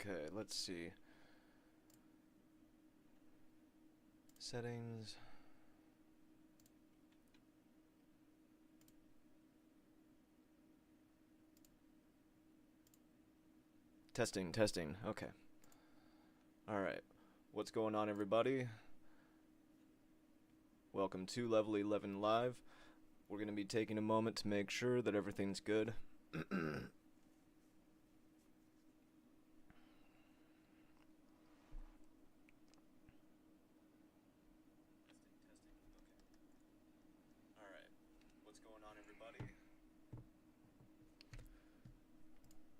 Okay, let's see. Settings. Testing, testing. Okay. Alright. What's going on, everybody? Welcome to Level 11 Live. We're going to be taking a moment to make sure that everything's good.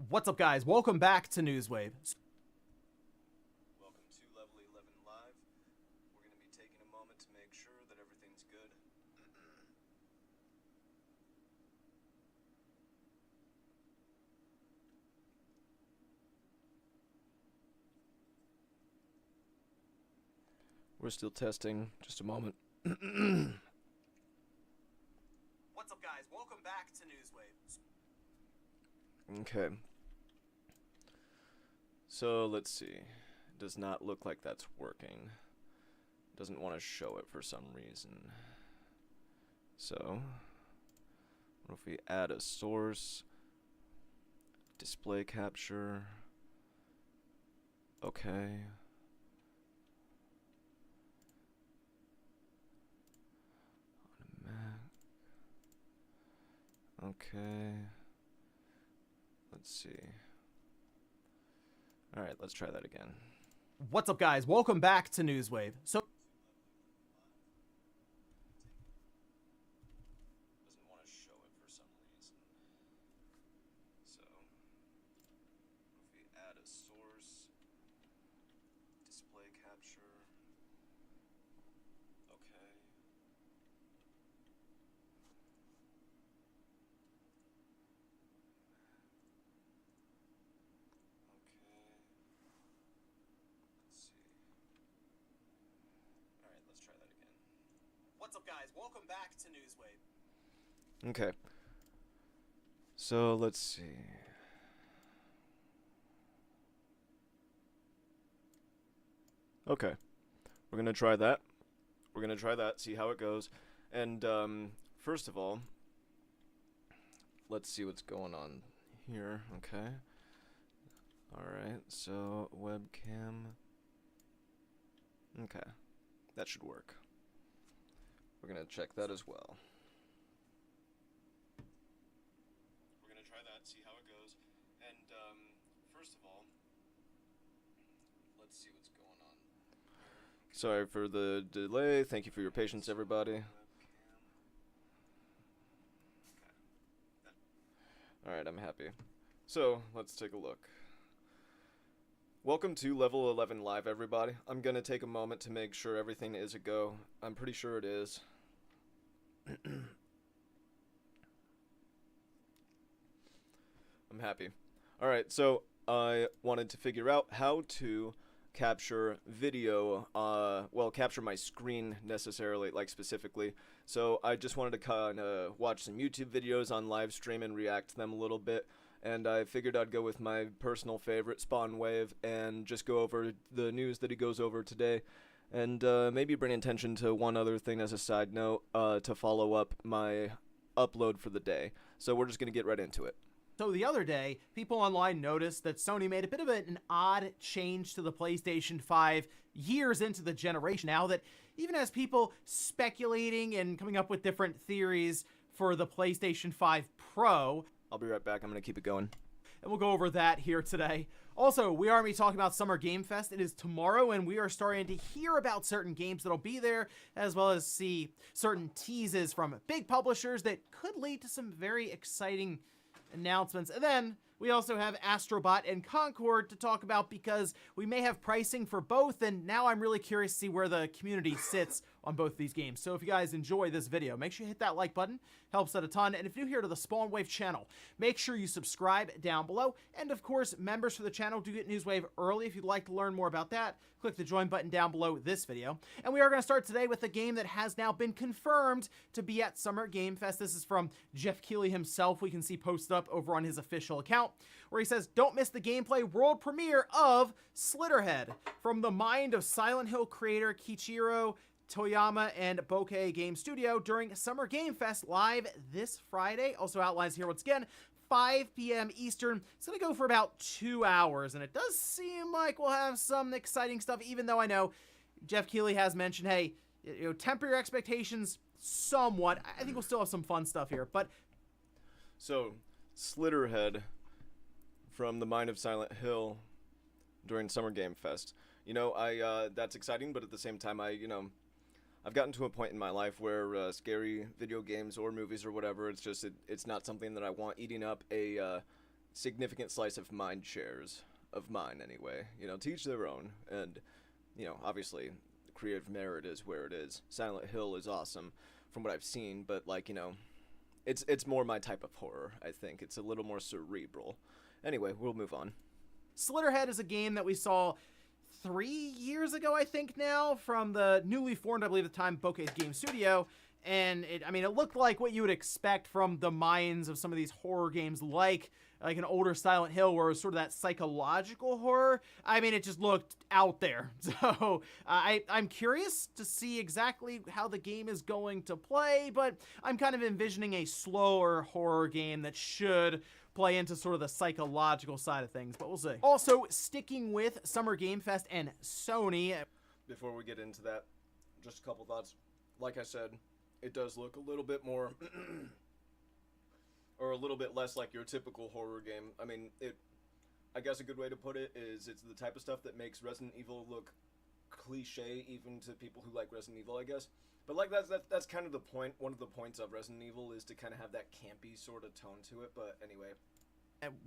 What's up, guys? Welcome back to Newswave. Welcome to Level 11 Live. We're going to be taking a moment to make sure that everything's good. We're still testing. Just a moment. What's up, guys? Welcome back to Newswave. Okay. So, let's see. It does not look like that's working. Doesn't want to show it for some reason. So, what if we add a source? Display capture. Okay. On a Mac. Okay. Let's see. Alright, let's try that again. What's up, guys? Welcome back to Newswave. So, Doesn't want to show it for some reason. So, if we add a source, display capture. Okay. what's up, guys? Welcome back to Newswave. Okay. So, let's see. Okay. We're going to try that. We're going to try that, see how it goes. And, first of all, let's see what's going on here. Okay. Alright, so webcam. Okay. That should work. We're going to check that as well. We're going to try that, see how it goes. And, first of all, let's see what's going on. Sorry for the delay. Thank you for your patience, everybody. Alright, I'm happy. So, let's take a look. Welcome to Level 11 Live, everybody. I'm gonna take a moment to make sure everything is a go. I'm pretty sure it is. I'm happy. Alright, so I wanted to figure out how to capture video, well, capture my screen necessarily, like specifically. So I just wanted to kind of watch some YouTube videos on Livestream and react to them a little bit. And I figured I'd go with my personal favorite, Spawn Wave, and just go over the news that he goes over today. And maybe bring attention to one other thing as a side note to follow up my upload for the day. So we're just going to get right into it. So the other day, people online noticed that Sony made a bit of an odd change to the PlayStation 5 years into the generation now that even has people speculating and coming up with different theories for the PlayStation 5 Pro. I'll be right back. I'm going to keep it going. And we'll go over that here today. Also, we are going to be talking about Summer Game Fest. It is tomorrow, and we are starting to hear about certain games that'll be there, as well as see certain teases from big publishers that could lead to some very exciting announcements. And then we also have Astrobot and Concord to talk about because we may have pricing for both, and now I'm really curious to see where the community sits on both these games. So if you guys enjoy this video, make sure you hit that like button. Helps out a ton. And if you're new here to the Spawn Wave channel, make sure you subscribe down below. And of course, members for the channel do get Newswave early. If you'd like to learn more about that, click the join button down below this video. And we are going to start today with a game that has now been confirmed to be at Summer Game Fest. This is from Jeff Keighley himself. We can see posted up over on his official account. out, where he says, "Don't miss the gameplay world premiere of Slitterhead from the mind of Silent Hill creator Kiichiro Toyama and Bokeh Game Studio during Summer Game Fest live this Friday." Also outlines here once again, 5 p.m. Eastern. It's going to go for about 2 hours, and it does seem like we'll have some exciting stuff, even though I know Jeff Keighley has mentioned, hey, temper your expectations somewhat. I think we'll still have some fun stuff here, but... So, Slitterhead from the mind of Silent Hill during Summer Game Fest. That's exciting, but at the same time, I've gotten to a point in my life where scary video games or movies or whatever, it's not something that I want eating up a significant slice of mind shares of mine anyway. To each their own. And, obviously, creative merit is where it is. Silent Hill is awesome from what I've seen, but, it's more my type of horror, I think. It's a little more cerebral. Anyway, we'll move on. Slitterhead is a game that we saw 3 years ago, I think now, from the newly formed, I believe at the time, Bokeh Game Studio. And it looked like what you would expect from the minds of some of these horror games, like an older Silent Hill, where it was sort of that psychological horror. It just looked out there. So I'm curious to see exactly how the game is going to play, but I'm kind of envisioning a slower horror game that should play into sort of the psychological side of things, but we'll see. Also, sticking with Summer Game Fest and Sony. Before we get into that, just a couple thoughts. Like I said, it does look a little bit more, or a little bit less like your typical horror game. I guess a good way to put it is it's the type of stuff that makes Resident Evil look cliche even to people who like Resident Evil, I guess. But that's kind of the point. One of the points of Resident Evil is to kind of have that campy sort of tone to it. But anyway,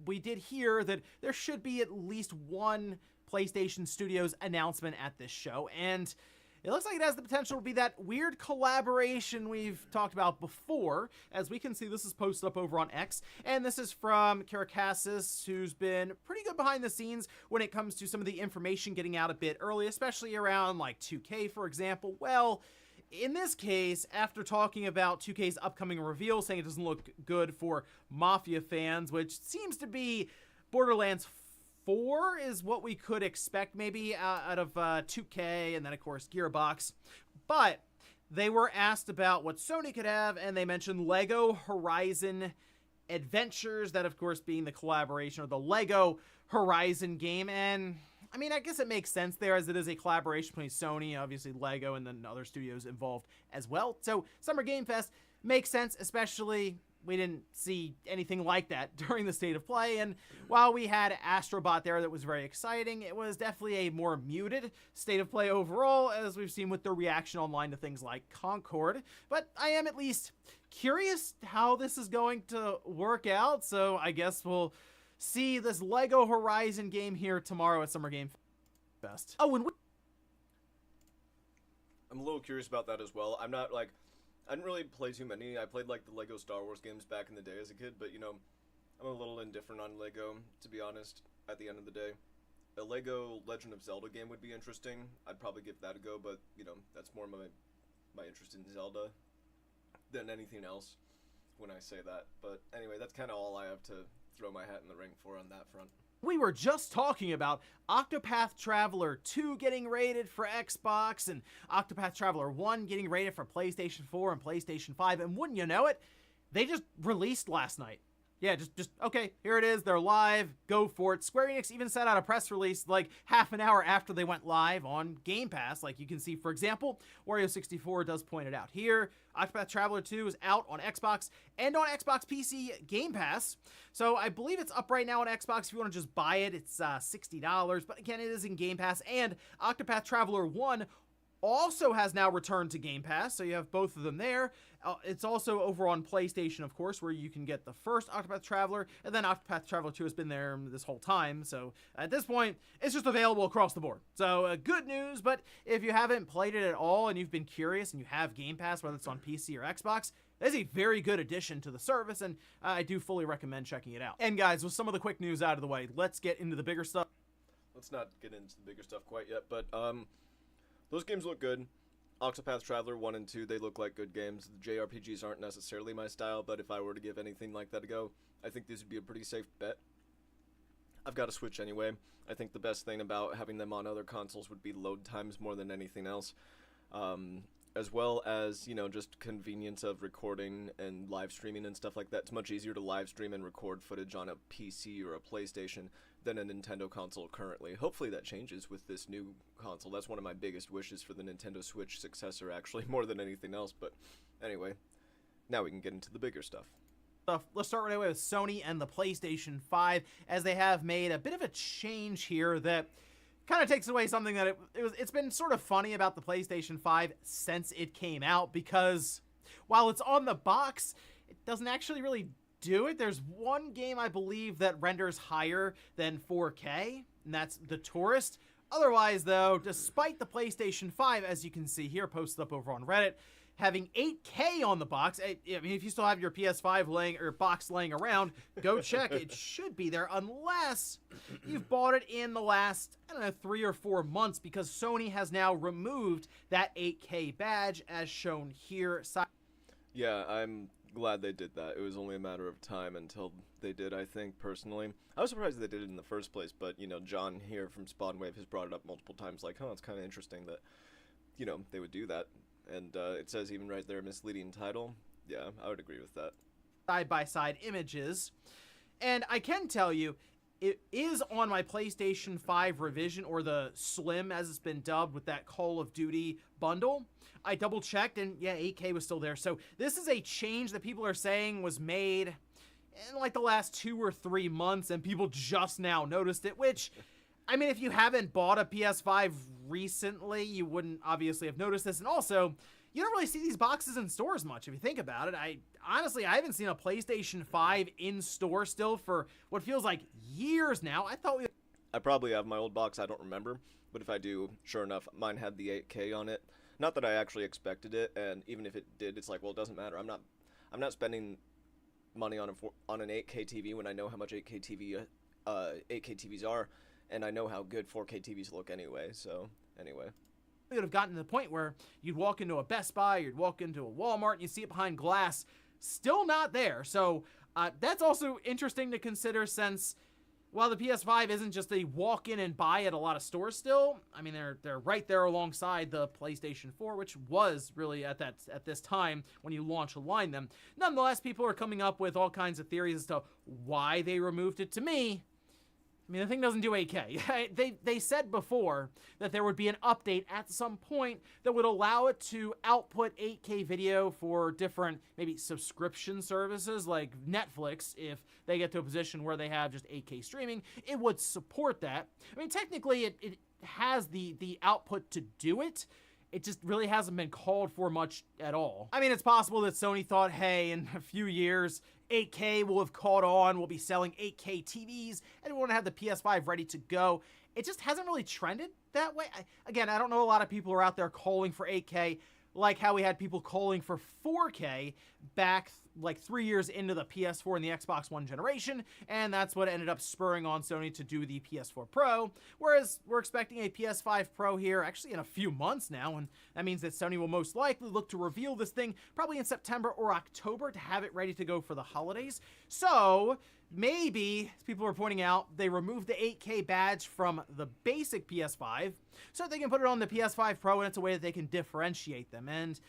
we did hear that there should be at least one PlayStation Studios announcement at this show, and it looks like it has the potential to be that weird collaboration we've talked about before. As we can see, this is posted up over on X, and this is from Karakasis, who's been pretty good behind the scenes when it comes to some of the information getting out a bit early, especially around 2K, for example. Well, in this case, after talking about 2K's upcoming reveal, saying it doesn't look good for Mafia fans, which seems to be Borderlands 4 is what we could expect maybe out of 2K, and then, of course, Gearbox. But they were asked about what Sony could have, and they mentioned Lego Horizon Adventures, that, of course, being the collaboration of the Lego Horizon game, and I guess it makes sense there, as it is a collaboration between Sony, obviously Lego, and then other studios involved as well. So Summer Game Fest makes sense, especially we didn't see anything like that during the State of Play. And while we had Astrobot there that was very exciting, it was definitely a more muted State of Play overall, as we've seen with the reaction online to things like Concord. But I am at least curious how this is going to work out, so I guess we'll see this Lego Horizon game here tomorrow at Summer Game Fest. Oh, and I'm a little curious about that as well. I didn't really play too many. I played the Lego Star Wars games back in the day as a kid, but I'm a little indifferent on Lego, to be honest, at the end of the day. A Lego Legend of Zelda game would be interesting. I'd probably give that a go, but that's more my interest in Zelda than anything else when I say that. But anyway, that's kind of all I have to throw my hat in the ring for on that front. We were just talking about Octopath Traveler 2 getting rated for Xbox and Octopath Traveler 1 getting rated for PlayStation 4 and PlayStation 5, and wouldn't you know it, they just released last night. Yeah, just okay, here it is, they're live, go for it. Square Enix even sent out a press release half an hour after they went live on Game Pass. Like you can see, for example, Wario64 does point it out here. Octopath Traveler 2 is out on Xbox and on Xbox PC Game Pass. So I believe it's up right now on Xbox. If you want to just buy it, it's $60. But again, it is in Game Pass. And Octopath Traveler 1 also has now returned to Game Pass, so you have both of them there. It's also over on PlayStation, of course, where you can get the first Octopath Traveler, and then Octopath Traveler 2 has been there this whole time, so at this point, it's just available across the board. So, good news, but if you haven't played it at all, and you've been curious, and you have Game Pass, whether it's on PC or Xbox, that's a very good addition to the service, and I do fully recommend checking it out. And guys, with some of the quick news out of the way, let's get into the bigger stuff. Let's not get into the bigger stuff quite yet, but, those games look good. Octopath Traveler 1 and 2, they look like good games. The JRPGs aren't necessarily my style, but if I were to give anything like that a go, I think these would be a pretty safe bet. I've got a Switch anyway. I think the best thing about having them on other consoles would be load times more than anything else. As well as, you know, just convenience of recording and live streaming and stuff like that. It's much easier to live stream and record footage on a PC or a PlayStation than a Nintendo console currently. Hopefully that changes with this new console. That's one of my biggest wishes for the Nintendo Switch successor, actually, more than anything else. But anyway, now we can get into the bigger stuff. Let's start right away with Sony and the PlayStation 5, as they have made a bit of a change here that kind of takes away something that it's been sort of funny about the PlayStation 5 since it came out, because while it's on the box, it doesn't actually really do it. There's one game, I believe, that renders higher than 4K, and that's The Tourist. Otherwise, though, despite the PlayStation 5, as you can see here, posted up over on Reddit, having 8K on the box. I mean, if you still have your PS5 box laying around, go check. It should be there, unless you've bought it in the last, I don't know, 3 or 4 months, because Sony has now removed that 8K badge, as shown here. Yeah, I'm glad they did that. It was only a matter of time until they did, I think, personally. I was surprised they did it in the first place, but, you know, John here from Spawn Wave has brought it up multiple times, like, it's kind of interesting that, you know, they would do that. And it says even right there, misleading title. Yeah, I would agree with that. Side-by-side images. And I can tell you, it is on my PlayStation 5 revision, or the Slim, as it's been dubbed, with that Call of Duty bundle. I double-checked, and yeah, 8K was still there. So this is a change that people are saying was made in like the last 2 or 3 months, and people just now noticed it, which, I mean, if you haven't bought a PS5 recently, you wouldn't obviously have noticed this. And also, you don't really see these boxes in stores much, if you think about it. Honestly, I haven't seen a PlayStation 5 in store still for what feels like years now. I probably have my old box, I don't remember. But if I do, sure enough, mine had the 8K on it. Not that I actually expected it, and even if it did, it's like, well, it doesn't matter. I'm not spending money on an 8K TV when I know how much 8K TVs are. And I know how good 4K TVs look anyway, so anyway. We would have gotten to the point where you'd walk into a Best Buy, you'd walk into a Walmart, and you see it behind glass, still not there. So that's also interesting to consider, since while the PS5 isn't just a walk in and buy at a lot of stores still, I mean, they're right there alongside the PlayStation 4, which was really at this time when you launch a line them. Nonetheless, people are coming up with all kinds of theories as to why they removed it. To me, I mean, the thing doesn't do 8K. They said before that there would be an update at some point that would allow it to output 8K video for different, maybe subscription services like Netflix. If they get to a position where they have just 8K streaming, it would support that. I mean, technically, it has the output to do it. It just really hasn't been called for much at all. I mean, it's possible that Sony thought, hey, in a few years, 8K will have caught on, we'll be selling 8K TVs, and we want to have the PS5 ready to go. It just hasn't really trended that way. Again, I don't know a lot of people are out there calling for 8K, like how we had people calling for 4K back like 3 years into the PS4 and the Xbox One generation, and that's what ended up spurring on Sony to do the PS4 Pro, whereas we're expecting a PS5 Pro here actually in a few months now, and that means that Sony will most likely look to reveal this thing probably in September or October to have it ready to go for the holidays. So maybe, as people are pointing out, they removed the 8K badge from the basic PS5 so they can put it on the PS5 Pro, and it's a way that they can differentiate them. And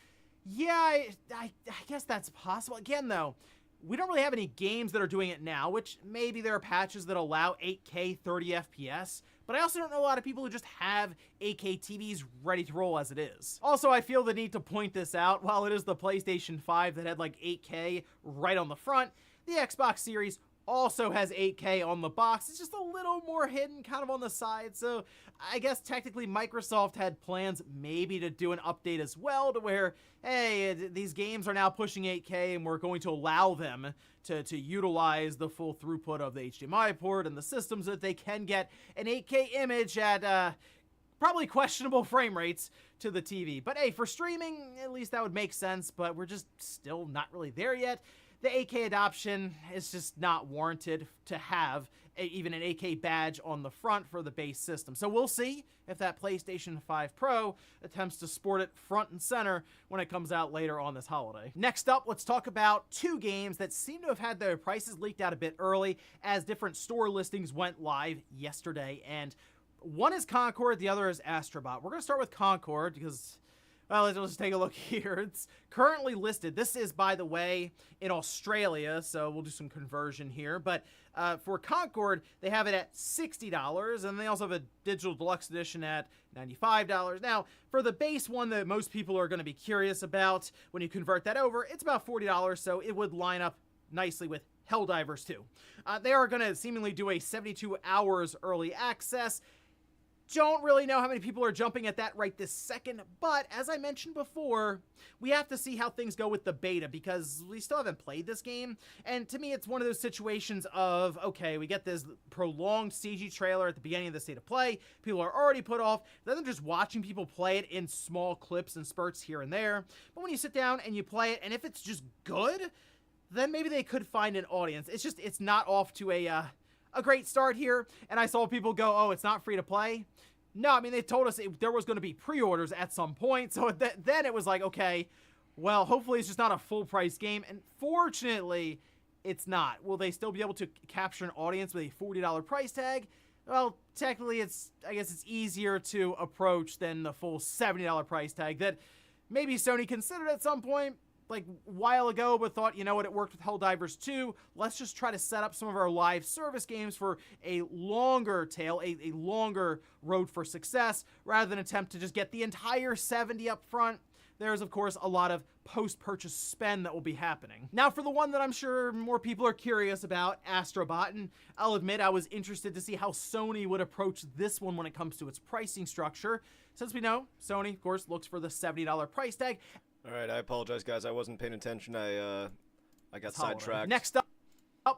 yeah, I guess that's possible. Again, though, we don't really have any games that are doing it now, which maybe there are patches that allow 8K 30 FPS, but I also don't know a lot of people who just have 8K TVs ready to roll as it is. Also, I feel the need to point this out. While it is the PlayStation 5 that had like 8K right on the front, the Xbox Series also has 8K on the box. It's just a little more hidden kind of on the side. So I guess technically Microsoft had plans maybe to do an update as well, to where, hey, these games are now pushing 8K and we're going to allow them to utilize the full throughput of the HDMI port and the systems so that they can get an 8K image at probably questionable frame rates to the TV. But hey, for streaming, at least that would make sense, but we're just still not really there yet. the AK adoption is just not warranted to have even an AK badge on the front for the base system. So we'll see if that PlayStation 5 Pro attempts to sport it front and center when it comes out later on this holiday. Next up, let's talk about two games that seem to have had their prices leaked out a bit early as different store listings went live yesterday. And one is Concord, the other is Astrobot. We're going to start with Concord because, well, let's just take a look here. It's currently listed. This is, by the way, in Australia, so we'll do some conversion here. But for Concord, they have it at $60, and they also have a digital deluxe edition at $95. Now, for the base one that most people are going to be curious about, when you convert that over, it's about $40, so it would line up nicely with Helldivers 2. They are going to seemingly do a 72 hours early access. Don't really know how many people are jumping at that right this second, but as I mentioned before, we have to see how things go with the beta because we still haven't played this game, and to me it's one of those situations of, okay, we get this prolonged CG trailer at the beginning of the state of play, people are already put off, then they're just watching people play it in small clips and spurts here and there, but when you sit down and you play it, and if it's just good, then maybe they could find an audience. It's not off to a great start here, and I saw people go, oh, it's not free to play. No, I mean, they told us there was going to be pre-orders at some point, so then it was like, okay, well, hopefully it's just not a full-price game, and fortunately, it's not. Will they still be able to capture an audience with a $40 price tag? Well, technically, I guess it's easier to approach than the full $70 price tag that maybe Sony considered at some point, like a while ago, but thought, you know what, it worked with Helldivers 2. Let's just try to set up some of our live service games for a longer tail, a longer road for success, rather than attempt to just get the entire 70 up front. There's, of course, a lot of post-purchase spend that will be happening. Now, for the one that I'm sure more people are curious about, Astrobot, and I'll admit I was interested to see how Sony would approach this one when it comes to its pricing structure. Since we know, Sony, of course, looks for the $70 price tag. All right, I apologize, guys. I wasn't paying attention. I got sidetracked. Next up,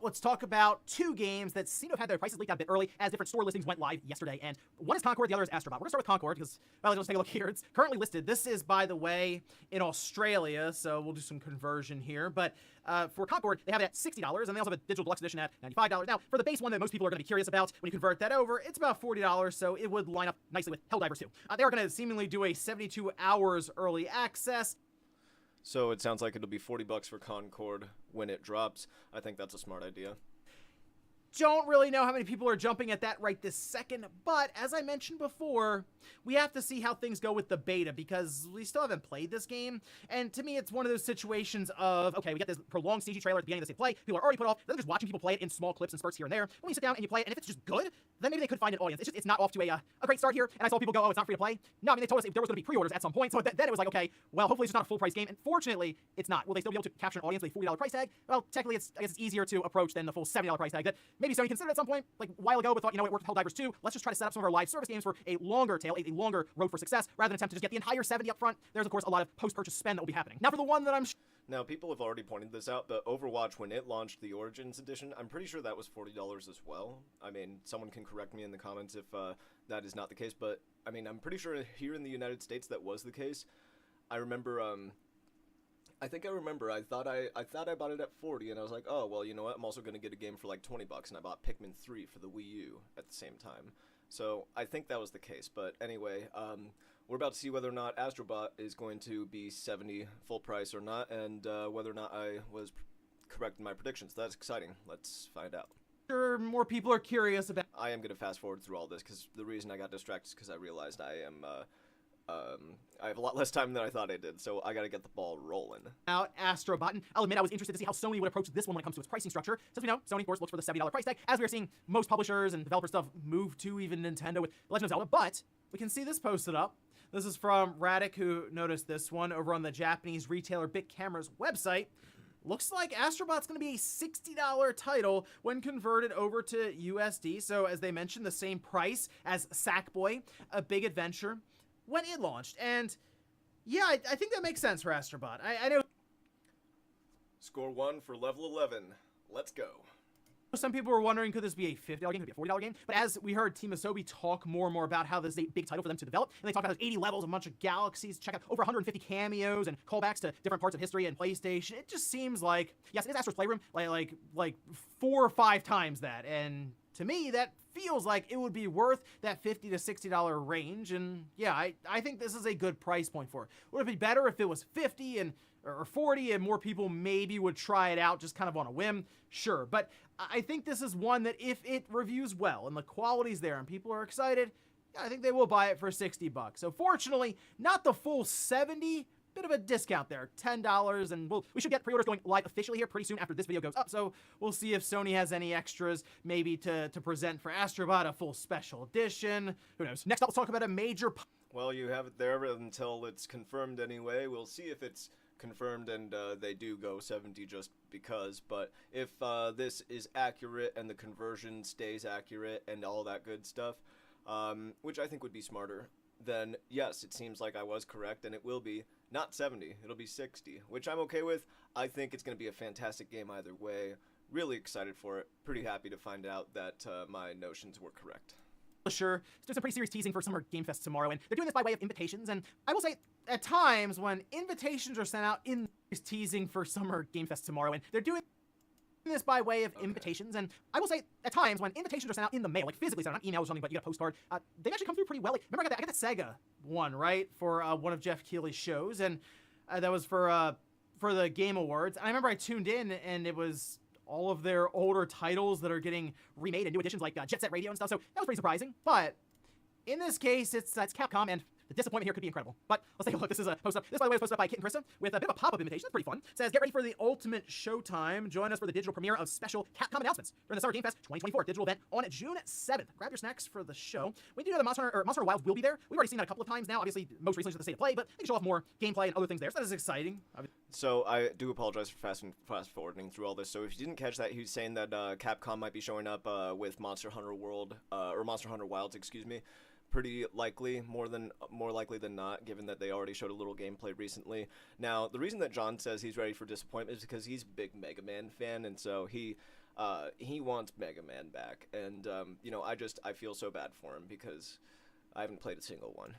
let's talk about two games that seem to have had their prices leaked out a bit early as different store listings went live yesterday. And one is Concord, the other is Astrobot. We're going to start with Concord because, well, let's take a look here. It's currently listed. This is, by the way, in Australia, so we'll do some conversion here. But for Concord, they have it at $60, and they also have a digital deluxe edition at $95. Now, for the base one that most people are going to be curious about, when you convert that over, it's about $40, so it would line up nicely with Helldivers 2. They are going to seemingly do a 72 hours early access. So it sounds like it'll be $40 for Concord when it drops. I think that's a smart idea. Don't really know how many people are jumping at that right this second, but as I mentioned before, we have to see how things go with the beta because we still haven't played this game, and to me it's one of those situations of, okay, we get this prolonged CG trailer at the beginning of the state play, people are already put off, then they're just watching people play it in small clips and spurts here and there. When you sit down and you play it, and if it's just good, then maybe they could find an audience. It's not off to a great start here, and I saw people go, oh, it's not free to play. No, I mean, they told us there was going to be pre-orders at some point, so then it was like, okay, well, hopefully it's just not a full-price game, and fortunately, it's not. Will they still be able to capture an audience with a $40 price tag? Well, technically, I guess it's easier to approach than the full $70 price tag that maybe Sony considered at some point, like a while ago, but thought, you know, it worked with Helldivers 2. Let's just try to set up some of our live service games for a longer tail, a longer road for success, rather than attempt to just get the entire 70 up front. There's, of course, a lot of post-purchase spend that will be happening. Now, for the one that I'm... Now, people have already pointed this out, but Overwatch, when it launched the Origins Edition, I'm pretty sure that was $40 as well. I mean, someone can correct me in the comments if that is not the case, but, I mean, I'm pretty sure here in the United States that was the case. I remember, I thought I bought it at 40, and I was like, oh, well, you know what, I'm also going to get a game for like $20, and I bought Pikmin 3 for the Wii U at the same time. So, I think that was the case, but anyway, we're about to see whether or not Astrobot is going to be 70 full price or not, and whether or not I was correct in my predictions. That's exciting. Let's find out. Sure, more people are curious about... I am going to fast forward through all this, because the reason I got distracted is because I realized I have a lot less time than I thought I did, so I gotta get the ball rolling. Out Astrobot, and I'll admit I was interested to see how Sony would approach this one when it comes to its pricing structure. Since we know, Sony, of course, looks for the $70 price tag, as we are seeing most publishers and developer stuff move to, even Nintendo with Legend of Zelda, but we can see this posted up. This is from Radic, who noticed this one over on the Japanese retailer Bit Camera's website. Looks like Astrobot's going to be a $60 title when converted over to USD, so as they mentioned, the same price as Sackboy, A Big Adventure, when it launched. And yeah, I think that makes sense for Astrobot. I know... Score 1 for level 11. Let's go. Some people were wondering, could this be a $50 game, could it be a $40 game? But as we heard Team Asobi talk more and more about how this is a big title for them to develop, and they talk about those 80 levels, a bunch of galaxies, check out over 150 cameos and callbacks to different parts of history and PlayStation. It just seems like, yes, it is Astro's Playroom, like 4 or 5 times that. And to me, that feels like it would be worth that $50 to $60 range. And yeah, I think this is a good price point for it. Would it be better if it was 50 or 40 and more people maybe would try it out just kind of on a whim? Sure, but I think this is one that if it reviews well and the quality's there and people are excited, I think they will buy it for $60. So fortunately, not the full 70, bit of a discount there, $10, and we should get pre-orders going live officially here pretty soon after this video goes up, so we'll see if Sony has any extras maybe to present for Astrobot, a full special edition, who knows. Next up, let's talk about a major... Well, you have it there until it's confirmed anyway. We'll see if it's confirmed and they do go 70 just because, but if this is accurate and the conversion stays accurate and all that good stuff, which I think would be smarter, then yes, it seems like I was correct, and it will be not 70, it'll be 60, which I'm okay with. I think it's going to be a fantastic game either way. Really excited for it. Pretty happy to find out that my notions were correct. Sure, do some pretty serious teasing for Summer Game Fest tomorrow, and they're doing this by way of invitations, and I will say, at times, when invitations are sent out in teasing for Summer Game Fest tomorrow, and they're doing this by way of invitations, and I will say, at times, when invitations are sent out in the mail, like physically sent out, not email or something, but you got a postcard, they've actually come through pretty well. Like, remember I got that Sega one, right, for one of Jeff Keighley's shows, and that was for the Game Awards, and I remember I tuned in, and it was all of their older titles that are getting remade and new editions, like Jet Set Radio and stuff, so that was pretty surprising. But in this case, it's Capcom, and the disappointment here could be incredible. But let's take a look. This is a post up. This, by the way, was posted up by Kit and Krista with a bit of a pop-up invitation. It's pretty fun. It says, get ready for the ultimate showtime. Join us for the digital premiere of special Capcom announcements during the Summer Game Fest 2024 digital event on June 7th. Grab your snacks for the show. We do know the Monster Hunter Wilds will be there. We've already seen that a couple of times now. Obviously, most recently to the State of Play, but they can show off more gameplay and other things there. So that is exciting. So I do apologize for fast forwarding through all this. So if you didn't catch that, he was saying that Capcom might be showing up with Monster Hunter World or Monster Hunter Wilds, excuse me. Pretty likely, more likely than not, given that they already showed a little gameplay recently. Now, the reason that John says he's ready for disappointment is because he's a big Mega Man fan, and so he wants Mega Man back. And you know, I feel so bad for him because I haven't played a single one.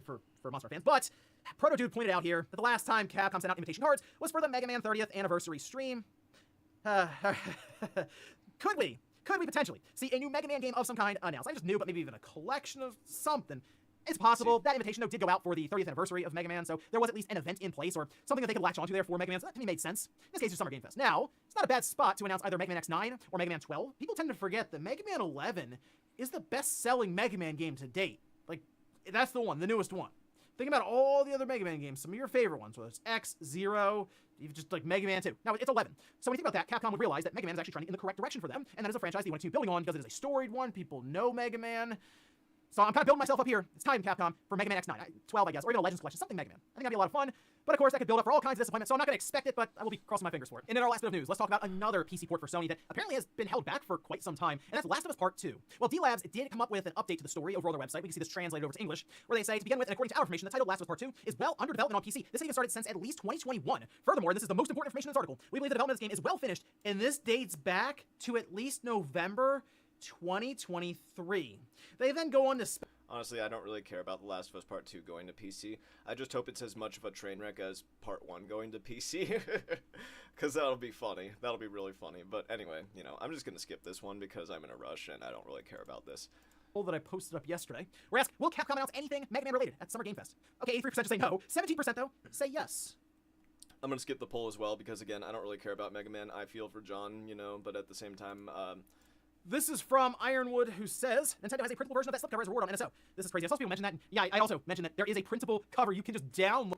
For Monster fans, but Proto Dude pointed out here that the last time Capcom sent out invitation cards was for the Mega Man 30th anniversary stream. Could we potentially see a new Mega Man game of some kind announced? I just knew, but maybe even a collection of something. It's possible. That invitation, though, did go out for the 30th anniversary of Mega Man, so there was at least an event in place or something that they could latch onto there for Mega Man, so that to me made sense. In this case, it's Summer Game Fest. Now, it's not a bad spot to announce either Mega Man X9 or Mega Man 12. People tend to forget that Mega Man 11 is the best-selling Mega Man game to date. Like, that's the one, the newest one. Think about all the other Mega Man games, some of your favorite ones, whether it's X, Zero, even just like Mega Man 2. Now, it's 11. So when you think about that, Capcom would realize that Mega Man is actually trending in the correct direction for them, and that is a franchise they want to keep building on because it is a storied one. People know Mega Man. So I'm kind of building myself up here. It's time, Capcom, for Mega Man X9, 12, I guess, or even a Legends Collection, something Mega Man. I think that'd be a lot of fun. But of course, that could build up for all kinds of disappointment, so I'm not going to expect it, but I will be crossing my fingers for it. And in our last bit of news, let's talk about another PC port for Sony that apparently has been held back for quite some time, and that's Last of Us Part 2. Well, D-Labs did come up with an update to the story over on their website. We can see this translated over to English, where they say, to begin with, and according to our information, the title Last of Us Part 2 is well under development on PC. This has even started since at least 2021. Furthermore, this is the most important information in this article. We believe the development of this game is well finished, and this dates back to at least November 2023. They then go on to... Honestly, I don't really care about The Last of Us Part 2 going to PC. I just hope it's as much of a train wreck as Part 1 going to PC. Because that'll be funny. That'll be really funny. But anyway, you know, I'm just going to skip this one because I'm in a rush and I don't really care about this. That I posted up yesterday. We're asked, will Capcom announce anything Mega Man related at Summer Game Fest? Okay, 83% just say no. 17% though, say yes. I'm going to skip the poll as well because, again, I don't really care about Mega Man. I feel for John, you know, but at the same time... This is from Ironwood, who says, Nintendo has a printable version of that slipcover as a reward on NSO. This is crazy. I saw people mention that. And yeah, I also mentioned that there is a printable cover you can just download.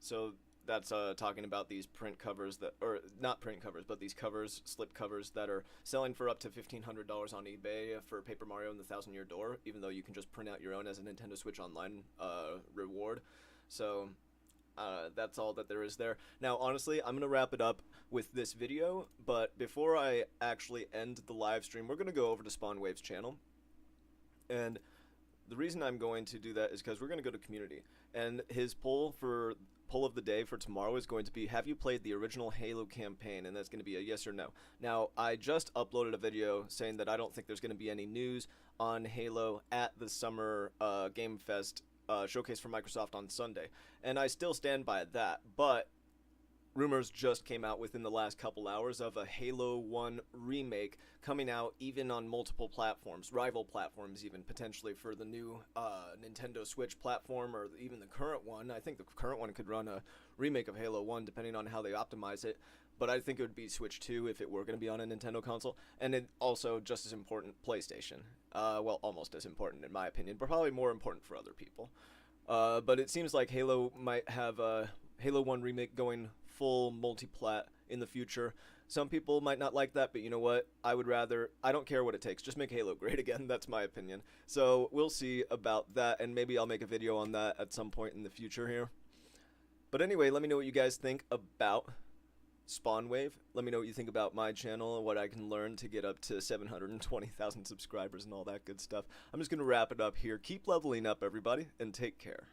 So that's talking about these print covers that, or not print covers, but these covers, slip covers that are selling for up to $1,500 on eBay for Paper Mario and the Thousand Year Door, even though you can just print out your own as a Nintendo Switch Online reward. So... that's all that there is there. Now, honestly, I'm going to wrap it up with this video, but before I actually end the live stream, we're going to go over to SpawnWave's channel. And the reason I'm going to do that is because we're going to go to community. And his poll for poll of the day for tomorrow is going to be, have you played the original Halo campaign? And that's going to be a yes or no. Now, I just uploaded a video saying that I don't think there's going to be any news on Halo at the Summer Game Fest showcase for Microsoft on Sunday. And I still stand by that, but rumors just came out within the last couple hours of a Halo 1 remake coming out even on multiple platforms, rival platforms even, potentially for the new Nintendo Switch platform or even the current one. I think the current one could run a remake of Halo 1 depending on how they optimize it, but I think it would be Switch 2 if it were going to be on a Nintendo console, and it also, just as important, PlayStation. Well, almost as important in my opinion, but probably more important for other people. But it seems like Halo might have a Halo 1 remake going full multi-plat in the future. Some people might not like that, but you know what? I don't care what it takes. Just make Halo great again. That's my opinion. So we'll see about that, and maybe I'll make a video on that at some point in the future here. But anyway, let me know what you guys think about Spawn Wave. Let me know what you think about my channel and what I can learn to get up to 720,000 subscribers and all that good stuff. I'm just going to wrap it up here. Keep leveling up, everybody, and take care.